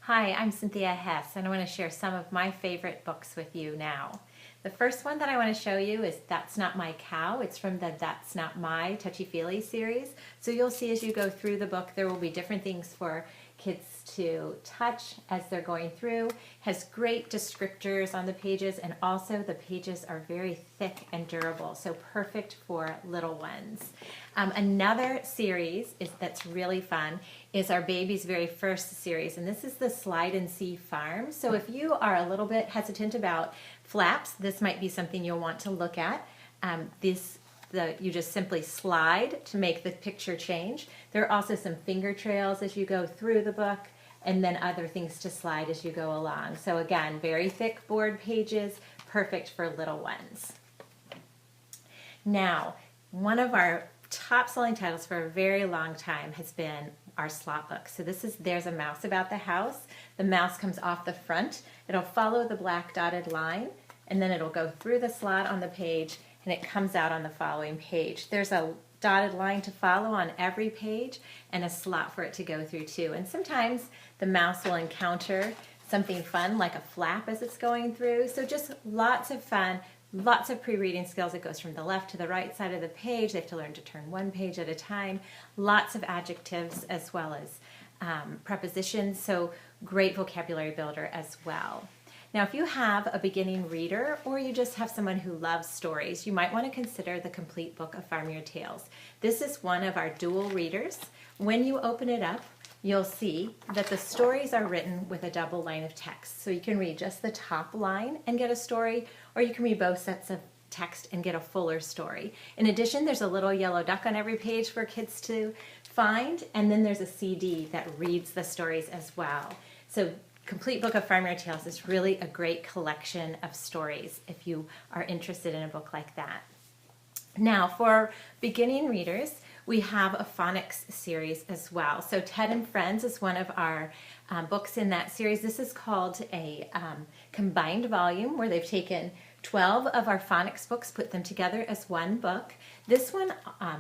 Hi, I'm Cynthia Hess, and I want to share some of my favorite books with you now. The first one that I want to show you is That's Not My Cow. It's from the That's Not My Touchy-Feely series. So you'll see as you go through the book, there will be different things for kids to touch as they're going through. It has great descriptors on the pages, and also the pages are very thick and durable, so perfect for little ones. Another series that's really fun is our baby's very first series, and this is the Slide and See Farm. So if you are a little bit hesitant about flaps, this might be something you'll want to look at. You just simply slide to make the picture change. There are also some finger trails as you go through the book, and then other things to slide as you go along. So again, very thick board pages, perfect for little ones. Now, one of our top selling titles for a very long time has been our slot book. So this is There's a Mouse About the House. The mouse comes off the front. It'll follow the black dotted line, and then it'll go through the slot on the page, and it comes out on the following page. There's a dotted line to follow on every page and a slot for it to go through too. And sometimes the mouse will encounter something fun like a flap as it's going through. So just lots of fun, lots of pre-reading skills. It goes from the left to the right side of the page. They have to learn to turn one page at a time. Lots of adjectives as well as prepositions. So great vocabulary builder as well. Now, if you have a beginning reader or you just have someone who loves stories, you might want to consider the complete book of Farm Your Tales. This is one of our dual readers. When you open it up, you'll see that the stories are written with a double line of text. So you can read just the top line and get a story, or you can read both sets of text and get a fuller story. In addition, there's a little yellow duck on every page for kids to find, and then there's a CD that reads the stories as well. So Complete Book of Farm Your Tales is really a great collection of stories if you are interested in a book like that. Now, for beginning readers, we have a phonics series as well. So Ted and Friends is one of our books in that series. This is called a combined volume where they've taken 12 of our phonics books, put them together as one book. This one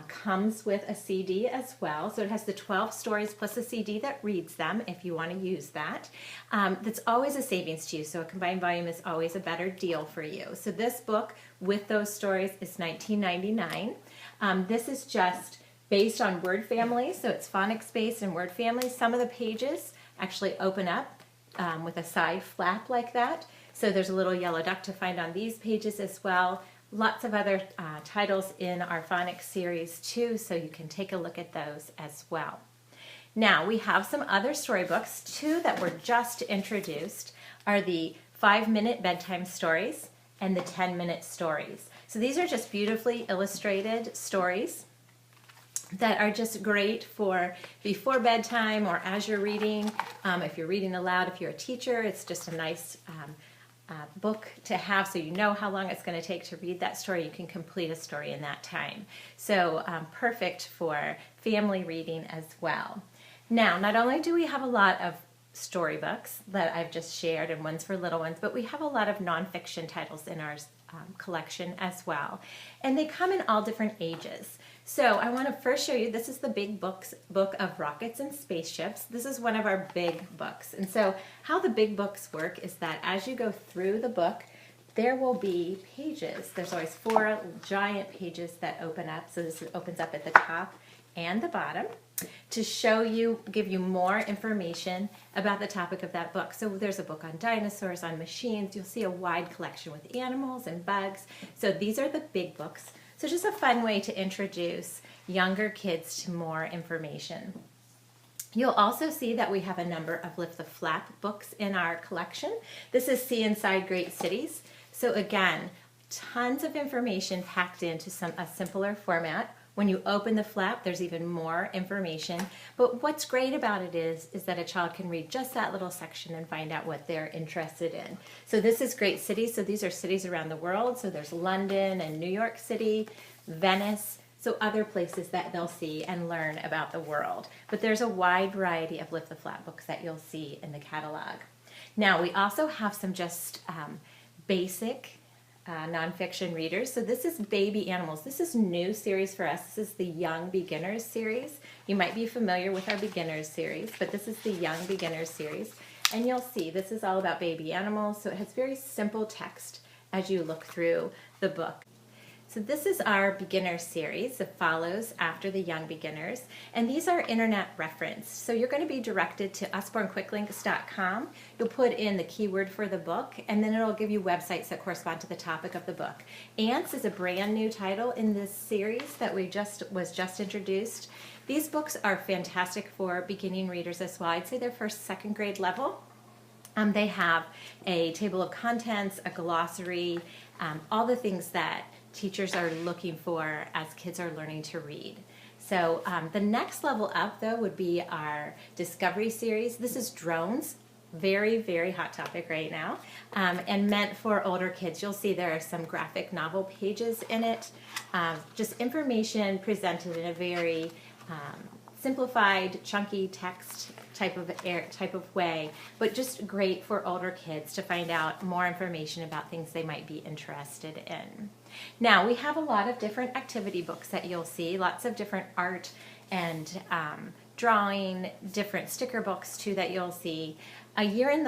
comes with a CD as well. So it has the 12 stories plus a CD that reads them if you want to use that. That's always a savings to you. So a combined volume is always a better deal for you. So this book with those stories is $19.99. This is just based on word families. So it's phonics based and word families. Some of the pages actually open up with a side flap like that. So there's a little yellow duck to find on these pages as well. Lots of other titles in our phonics series too, so you can take a look at those as well. Now we have some other storybooks. Two that were just introduced are the 5-minute bedtime stories and the 10-minute stories. So these are just beautifully illustrated stories that are just great for before bedtime or as you're reading. If you're reading aloud, if you're a teacher, it's just a nice book to have so you know how long it's going to take to read that story. You can complete a story in that time. So perfect for family reading as well. Now, not only do we have a lot of storybooks that I've just shared and ones for little ones, but we have a lot of nonfiction titles in our collection as well. And they come in all different ages. So I want to first show you, this is the big book of Rockets and Spaceships. This is one of our big books. And so how the big books work is that as you go through the book, there will be pages. There's always 4 giant pages that open up. So this opens up at the top and the bottom to show you, give you more information about the topic of that book. So there's a book on dinosaurs, on machines. You'll see a wide collection with animals and bugs. So these are the big books. So just a fun way to introduce younger kids to more information. You'll also see that we have a number of Lift the Flap books in our collection. This is See Inside Great Cities. So again, tons of information packed into a simpler format. When you open the flap, there's even more information. But what's great about it is that a child can read just that little section and find out what they're interested in. So this is Great Cities. So these are cities around the world. So there's London and New York City, Venice. So other places that they'll see and learn about the world. But there's a wide variety of Lift the Flap books that you'll see in the catalog. Now we also have some just basic nonfiction readers. So this is Baby Animals. This is a new series for us. This is the Young Beginners series. You might be familiar with our Beginners series, but this is the Young Beginners series. And you'll see this is all about baby animals, so it has very simple text as you look through the book. So this is our beginner series that follows after the young beginners, and these are internet referenced. So you're going to be directed to usbornquicklinks.com. You'll put in the keyword for the book, and then it'll give you websites that correspond to the topic of the book. Ants is a brand new title in this series that was just introduced. These books are fantastic for beginning readers as well. I'd say they're first, second grade level. They have a table of contents, a glossary, all the things that teachers are looking for as kids are learning to read. So the next level up, though, would be our Discovery series. This is drones, very, very hot topic right now, and meant for older kids. You'll see there are some graphic novel pages in it, just information presented in a very simplified, chunky text type of way, but just great for older kids to find out more information about things they might be interested in. Now, we have a lot of different activity books that you'll see, lots of different art and drawing, different sticker books too that you'll see. A Year in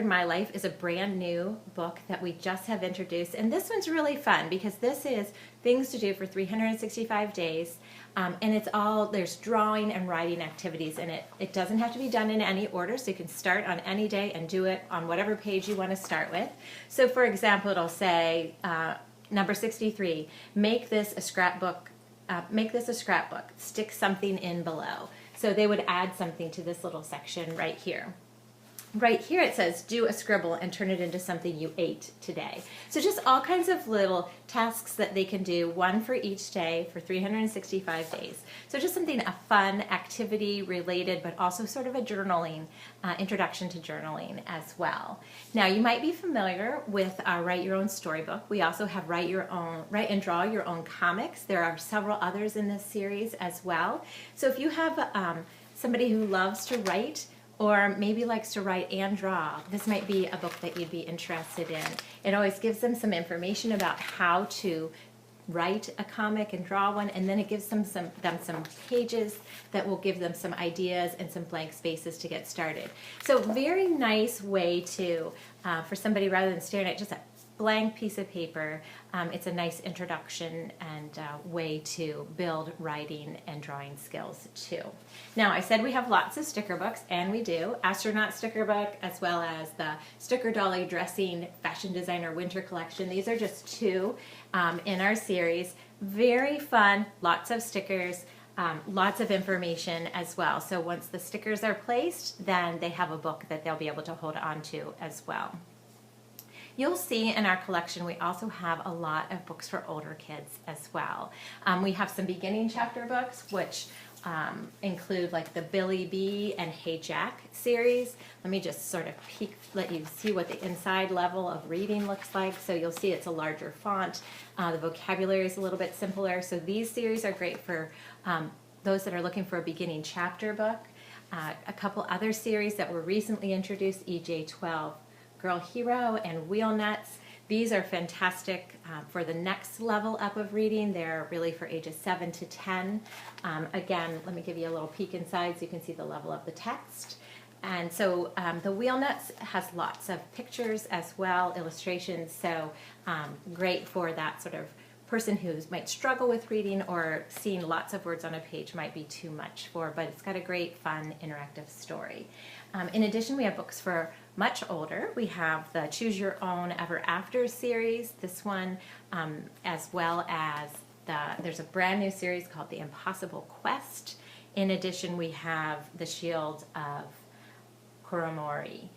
My Life is a brand new book that we just have introduced, and this one's really fun because this is things to do for 365 days, and there's drawing and writing activities in it. It doesn't have to be done in any order, so you can start on any day and do it on whatever page you want to start with. So for example, it'll say, number 63, make this a scrapbook, stick something in below. So they would add something to this little section right here. Right here it says, do a scribble and turn it into something you ate today. So just all kinds of little tasks that they can do, one for each day for 365 days. So just something, a fun activity related, but also sort of a journaling, introduction to journaling as well. Now you might be familiar with our Write Your Own Storybook. We also have Write and Draw Your Own comics. There are several others in this series as well. So if you have somebody who loves to write, or maybe likes to write and draw, this might be a book that you'd be interested in. It always gives them some information about how to write a comic and draw one, and then it gives them some pages that will give them some ideas and some blank spaces to get started. So very nice way to, for somebody, rather than staring at just a blank piece of paper, it's a nice introduction and way to build writing and drawing skills too. Now, I said we have lots of sticker books, and we do. Astronaut sticker book, as well as the Sticker Dolly Dressing Fashion Designer Winter Collection. These are just two in our series. Very fun, lots of stickers, lots of information as well. So once the stickers are placed, then they have a book that they'll be able to hold on to as well. You'll see in our collection we also have a lot of books for older kids as well. We have some beginning chapter books, which include like the Billy Bee and Hey Jack series. Let me just sort of let you see what the inside level of reading looks like. So you'll see it's a larger font. The vocabulary is a little bit simpler. So these series are great for those that are looking for a beginning chapter book. A couple other series that were recently introduced, EJ12 Girl Hero and Wheel Nuts. These are fantastic for the next level up of reading. They're really for ages 7 to 10. Again, let me give you a little peek inside so you can see the level of the text. And so the Wheel Nuts has lots of pictures as well, illustrations, so great for that sort of person who might struggle with reading, or seeing lots of words on a page might be too much for, but it's got a great, fun, interactive story. In addition, we have books for much older. We have the Choose Your Own Ever After series, this one, as well as there's a brand new series called The Impossible Quest. In addition, we have The Shield of Koromori.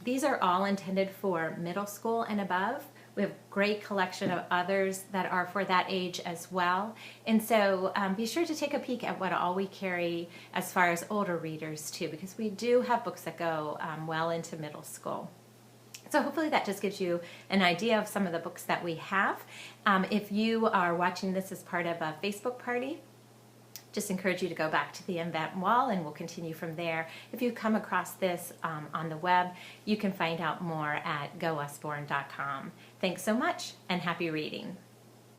These are all intended for middle school and above. We have a great collection of others that are for that age as well. And so be sure to take a peek at what all we carry as far as older readers too, because we do have books that go well into middle school. So hopefully that just gives you an idea of some of the books that we have. If you are watching this as part of a Facebook party, just encourage you to go back to the event wall, and we'll continue from there. If you come across this on the web, you can find out more at gousborn.com. Thanks so much, and happy reading.